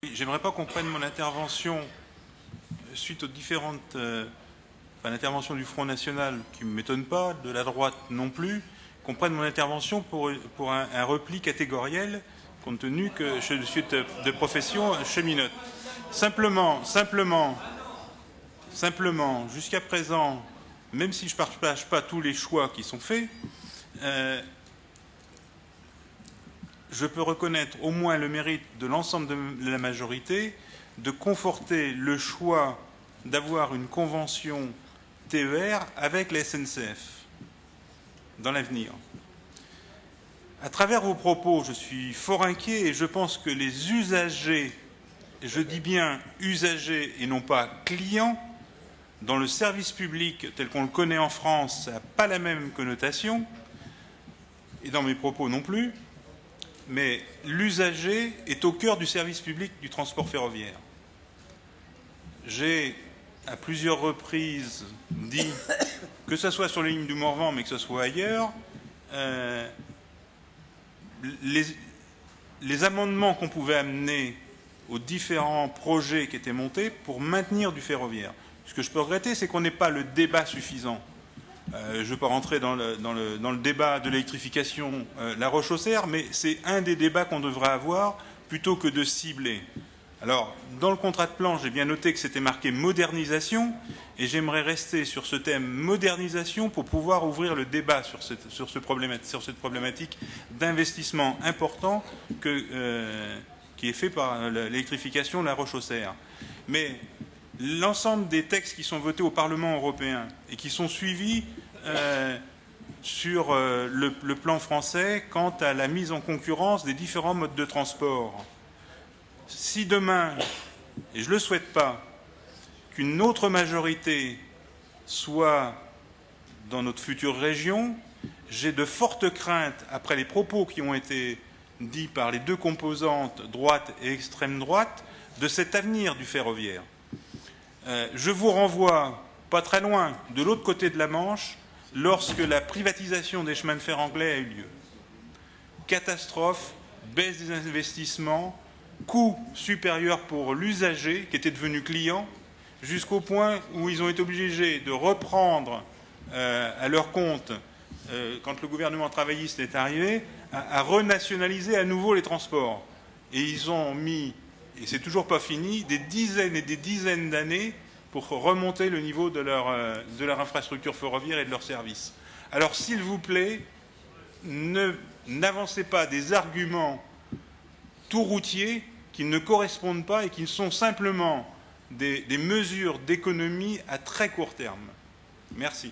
J'aimerais pas qu'on prenne mon intervention suite aux différentes... l'intervention du Front National qui ne m'étonne pas, de la droite non plus, qu'on prenne mon intervention pour un repli catégoriel, compte tenu que je suis de profession cheminote. Simplement, jusqu'à présent, même si je ne partage pas tous les choix qui sont faits, je peux reconnaître au moins le mérite de l'ensemble de la majorité de conforter le choix d'avoir une convention TER avec la SNCF dans l'avenir. À travers vos propos, je suis fort inquiet et je pense que les usagers, et je dis bien usagers et non pas clients, dans le service public tel qu'on le connaît en France, ça n'a pas la même connotation, et dans mes propos non plus, mais l'usager est au cœur du service public du transport ferroviaire. J'ai à plusieurs reprises dit, que ce soit sur les lignes du Morvan, mais que ce soit ailleurs, les amendements qu'on pouvait amener aux différents projets qui étaient montés pour maintenir du ferroviaire. Ce que je peux regretter, c'est qu'on n'ait pas le débat suffisant. Je ne veux pas rentrer dans le débat de l'électrification La Roche-aux-Serres, mais c'est un des débats qu'on devrait avoir plutôt que de cibler. Alors, dans le contrat de plan, j'ai bien noté que c'était marqué modernisation, et j'aimerais rester sur ce thème modernisation pour pouvoir ouvrir le débat sur cette problématique d'investissement important qui est fait par l'électrification La Roche-aux-Serres. Mais l'ensemble des textes qui sont votés au Parlement européen et qui sont suivis sur le plan français quant à la mise en concurrence des différents modes de transport. Si demain, et je ne le souhaite pas, qu'une autre majorité soit dans notre future région, j'ai de fortes craintes, après les propos qui ont été dits par les deux composantes, droite et extrême droite, de cet avenir du ferroviaire. Je vous renvoie, pas très loin, de l'autre côté de la Manche, lorsque la privatisation des chemins de fer anglais a eu lieu. Catastrophe, baisse des investissements, coût supérieur pour l'usager, qui était devenu client, jusqu'au point où ils ont été obligés de reprendre à leur compte, quand le gouvernement travailliste est arrivé, à renationaliser à nouveau les transports. Et ils ont mis, et c'est toujours pas fini, des dizaines et des dizaines d'années pour remonter le niveau de leur infrastructure ferroviaire et de leurs services. Alors, s'il vous plaît, n'avancez pas des arguments tout routiers qui ne correspondent pas et qui sont simplement des mesures d'économie à très court terme. Merci.